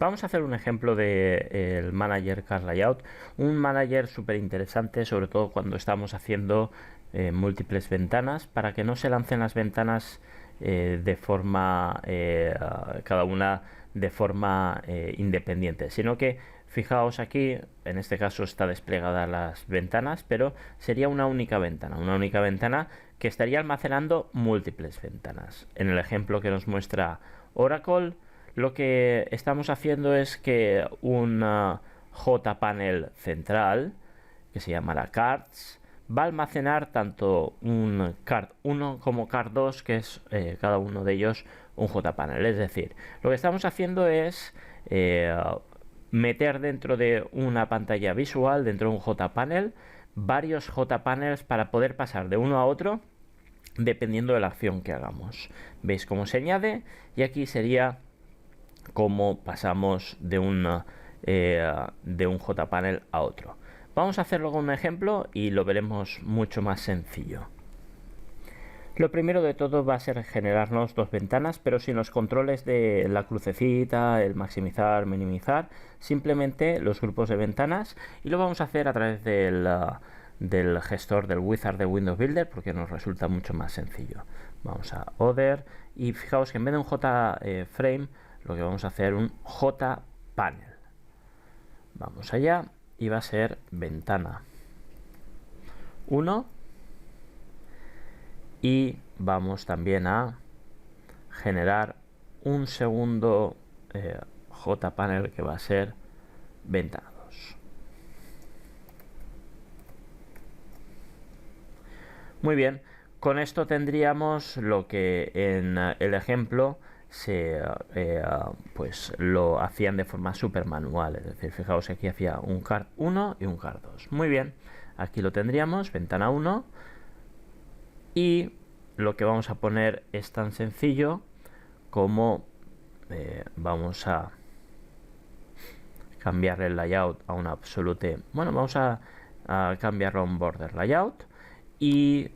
Vamos a hacer un ejemplo de el Manager Card Layout, un manager súper interesante, sobre todo cuando estamos haciendo múltiples ventanas, para que no se lancen las ventanas de forma, cada una de forma independiente, sino que fijaos aquí, en este caso está desplegada las ventanas, pero sería una única ventana que estaría almacenando múltiples ventanas. En el ejemplo que nos muestra Oracle, lo que estamos haciendo es que un JPanel central, que se llamará Cards, va a almacenar tanto un Card 1 como Card 2, que es cada uno de ellos un JPanel. Es decir, lo que estamos haciendo es meter dentro de una pantalla visual, dentro de un JPanel, varios JPanels para poder pasar de uno a otro dependiendo de la acción que hagamos. ¿Veis cómo se añade? Y aquí sería cómo pasamos de un JPanel a otro. Vamos a hacerlo con un ejemplo y lo veremos mucho más sencillo. Lo primero de todo va a ser generarnos dos ventanas, pero sin los controles de la crucecita, el maximizar, minimizar, simplemente los grupos de ventanas, y lo vamos a hacer a través del gestor del wizard de Windows Builder, porque nos resulta mucho más sencillo. Vamos a Other y fijaos que en vez de un JFrame lo que vamos a hacer un JPanel. Vamos allá y va a ser ventana 1 y vamos también a generar un segundo JPanel que va a ser ventana 2. Muy bien, con esto tendríamos lo que en el ejemplo pues lo hacían de forma súper manual, es decir, fijaos que aquí hacía un card 1 y un card 2. Muy bien, aquí lo tendríamos, ventana 1, y lo que vamos a poner es tan sencillo como vamos a cambiarle el layout a un absolute, bueno, vamos a cambiarlo a un border layout y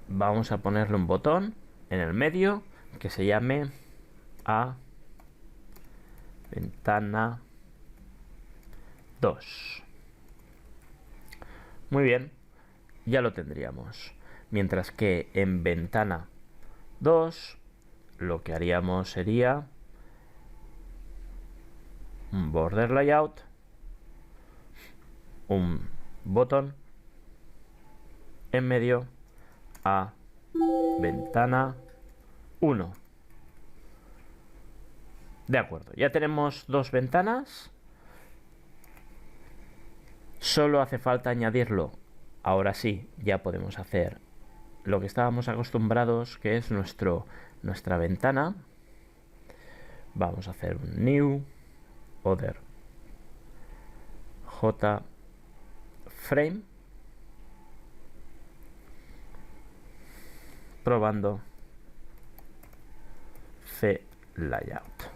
vamos a ponerle un botón en el medio que se llame a ventana 2. Muy bien, ya lo tendríamos. Mientras que en ventana 2 lo que haríamos sería un border layout, un botón en medio a ventana 1. De acuerdo, ya tenemos dos ventanas. Solo hace falta añadirlo. Ahora sí, ya podemos hacer lo que estábamos acostumbrados, que es nuestra ventana. Vamos a hacer un new other JFrame, probando CLayout.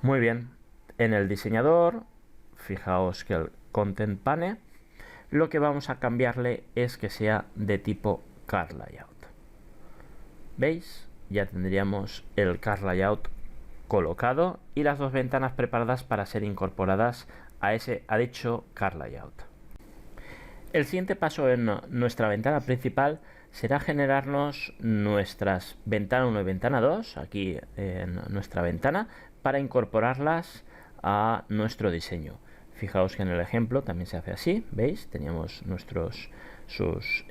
Muy bien, en el diseñador, fijaos que el content pane, lo que vamos a cambiarle es que sea de tipo card layout. ¿Veis? Ya tendríamos el card layout colocado y las dos ventanas preparadas para ser incorporadas a dicho card layout. El siguiente paso en nuestra ventana principal será generarnos nuestras ventana 1 y ventana 2 aquí en nuestra ventana para incorporarlas a nuestro diseño. Fijaos que en el ejemplo también se hace así, ¿veis? Teníamos sus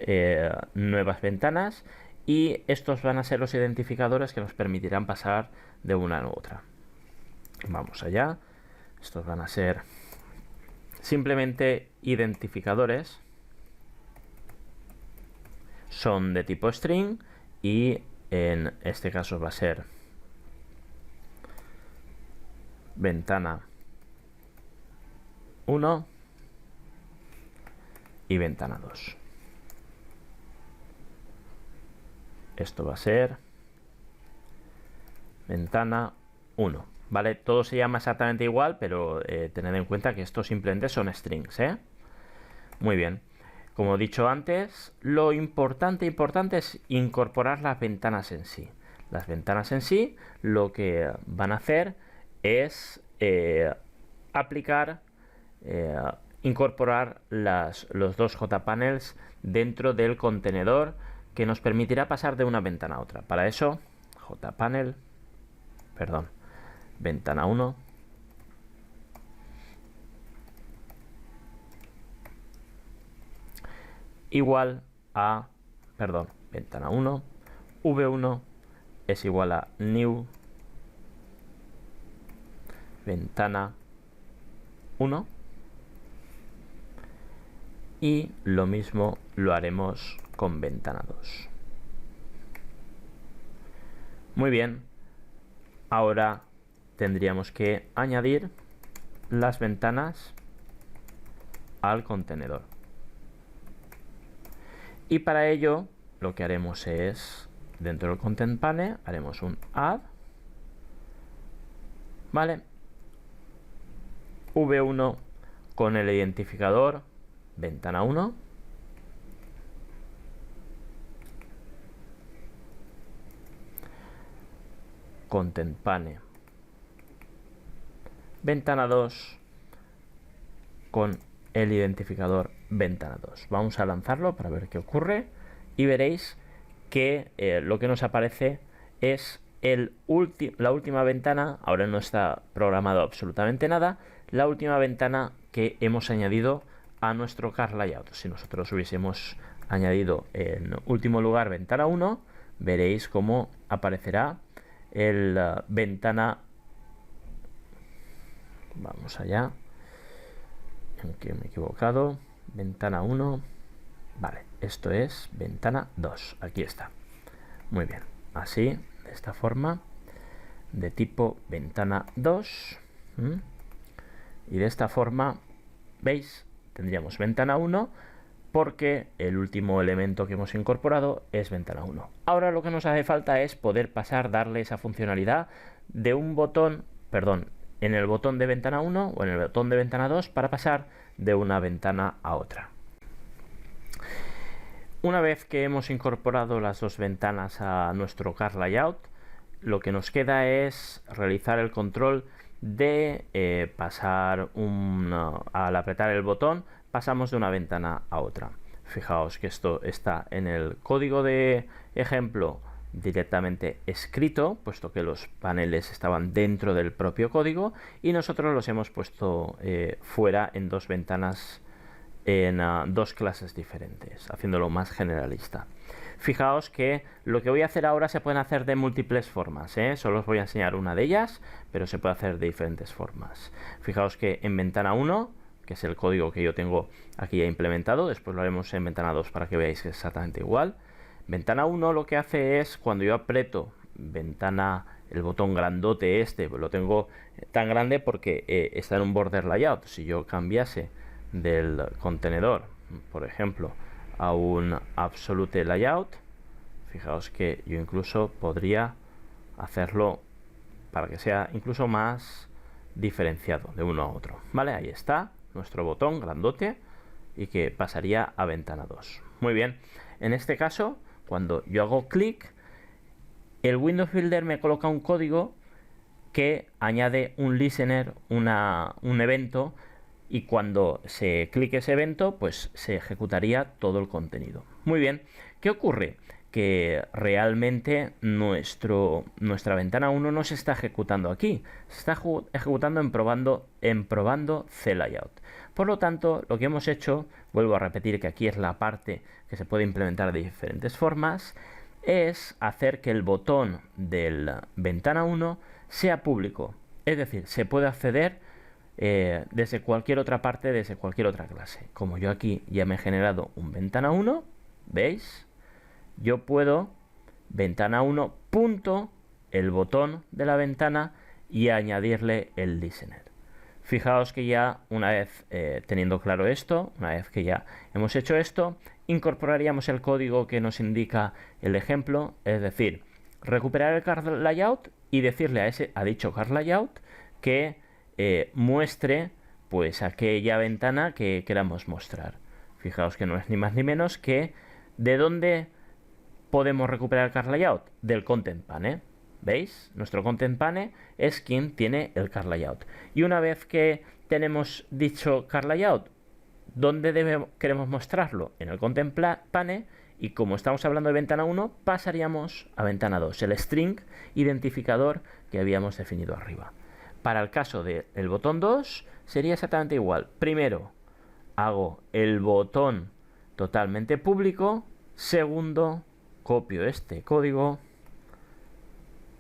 nuevas ventanas y estos van a ser los identificadores que nos permitirán pasar de una a otra. Vamos allá. Estos van a ser simplemente identificadores. Son de tipo string y en este caso va a ser ventana 1 y ventana 2. Esto va a ser ventana 1. ¿Vale? Todo se llama exactamente igual, pero tened en cuenta que estos simplemente son strings, ¿eh? Muy bien. Como he dicho antes, lo importante es incorporar las ventanas en sí. Las ventanas en sí lo que van a hacer es aplicar, incorporar los dos JPanels dentro del contenedor que nos permitirá pasar de una ventana a otra. Para eso, JPanel, perdón, ventana 1, igual a, perdón, ventana 1, v1 es igual a new ventana 1, y lo mismo lo haremos con ventana 2. Muy bien, ahora tendríamos que añadir las ventanas al contenedor. Y para ello lo que haremos es, dentro del Content Pane, haremos un add, ¿vale? v1 con el identificador ventana 1, Content Pane ventana 2 con el identificador ventana 2. Vamos a lanzarlo para ver qué ocurre y veréis que lo que nos aparece es la última ventana. Ahora no está programado absolutamente nada, la última ventana que hemos añadido a nuestro Card Layout. Si nosotros hubiésemos añadido en último lugar ventana 1, veréis cómo aparecerá el ventana, vamos allá, aunque me he equivocado, ventana 1, vale, esto es ventana 2, aquí está. Muy bien, así, de esta forma, de tipo ventana 2, y de esta forma, ¿veis? Tendríamos ventana 1 porque el último elemento que hemos incorporado es ventana 1. Ahora lo que nos hace falta es poder pasar, darle esa funcionalidad de un botón, perdón, en el botón de ventana 1 o en el botón de ventana 2 para pasar de una ventana a otra. Una vez que hemos incorporado las dos ventanas a nuestro Card Layout, lo que nos queda es realizar el control de pasar al apretar el botón, pasamos de una ventana a otra. Fijaos que esto está en el código de ejemplo directamente escrito, puesto que los paneles estaban dentro del propio código y nosotros los hemos puesto fuera en dos ventanas, en dos clases diferentes, haciéndolo más generalista. Fijaos que lo que voy a hacer ahora se pueden hacer de múltiples formas, solo os voy a enseñar una de ellas, pero se puede hacer de diferentes formas. Fijaos que en ventana 1, que es el código que yo tengo aquí ya implementado, después lo haremos en ventana 2 para que veáis que es exactamente igual. Ventana 1 lo que hace es, cuando yo aprieto ventana, el botón grandote este, pues lo tengo tan grande porque está en un border layout. Si yo cambiase del contenedor, por ejemplo, a un absolute layout, fijaos que yo incluso podría hacerlo para que sea incluso más diferenciado de uno a otro, ¿vale? Ahí está nuestro botón grandote y que pasaría a ventana 2. Muy bien, en este caso, cuando yo hago clic, el Windows Builder me coloca un código que añade un listener, un evento, y cuando se clique ese evento, pues se ejecutaría todo el contenido. Muy bien, ¿qué ocurre? Que realmente nuestra ventana 1 no se está ejecutando aquí, se está ejecutando en probando CLayout. Por lo tanto, lo que hemos hecho, vuelvo a repetir que aquí es la parte que se puede implementar de diferentes formas, es hacer que el botón del ventana 1 sea público, es decir, se puede acceder desde cualquier otra parte, desde cualquier otra clase. Como yo aquí ya me he generado un ventana 1, ¿veis? Yo puedo ventana 1 punto el botón de la ventana y añadirle el listener. Fijaos que ya una vez teniendo claro esto, una vez que ya hemos hecho esto, incorporaríamos el código que nos indica el ejemplo, es decir, recuperar el card layout y decirle a dicho card layout que muestre pues aquella ventana que queramos mostrar. Fijaos que no es ni más ni menos que de dónde podemos recuperar el Card Layout? Del Content Pane. ¿Veis? Nuestro Content Pane es quien tiene el Card Layout. Y una vez que tenemos dicho Card Layout, ¿dónde queremos mostrarlo? En el Content Pane. Y como estamos hablando de ventana 1, pasaríamos a ventana 2, el string identificador que habíamos definido arriba. Para el caso del botón 2 sería exactamente igual. Primero, hago el botón totalmente público. Segundo, copio este código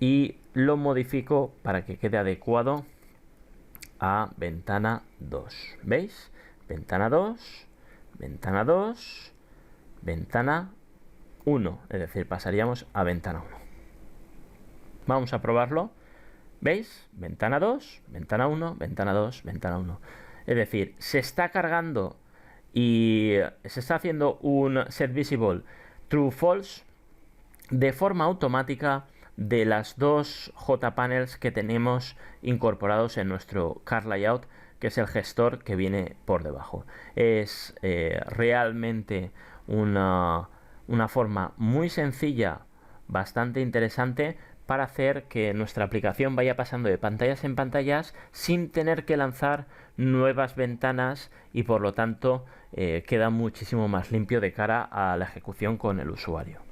y lo modifico para que quede adecuado a ventana 2. ¿Veis? Ventana 2, ventana 2, ventana 1. Es decir, pasaríamos a ventana 1. Vamos a probarlo. ¿Veis? Ventana 2, ventana 1, ventana 2, ventana 1. Es decir, se está cargando y se está haciendo un set visible true false de forma automática de las dos JPanels que tenemos incorporados en nuestro Card Layout, que es el gestor que viene por debajo. Es realmente una forma muy sencilla, bastante interesante, para hacer que nuestra aplicación vaya pasando de pantallas en pantallas sin tener que lanzar nuevas ventanas y por lo tanto queda muchísimo más limpio de cara a la ejecución con el usuario.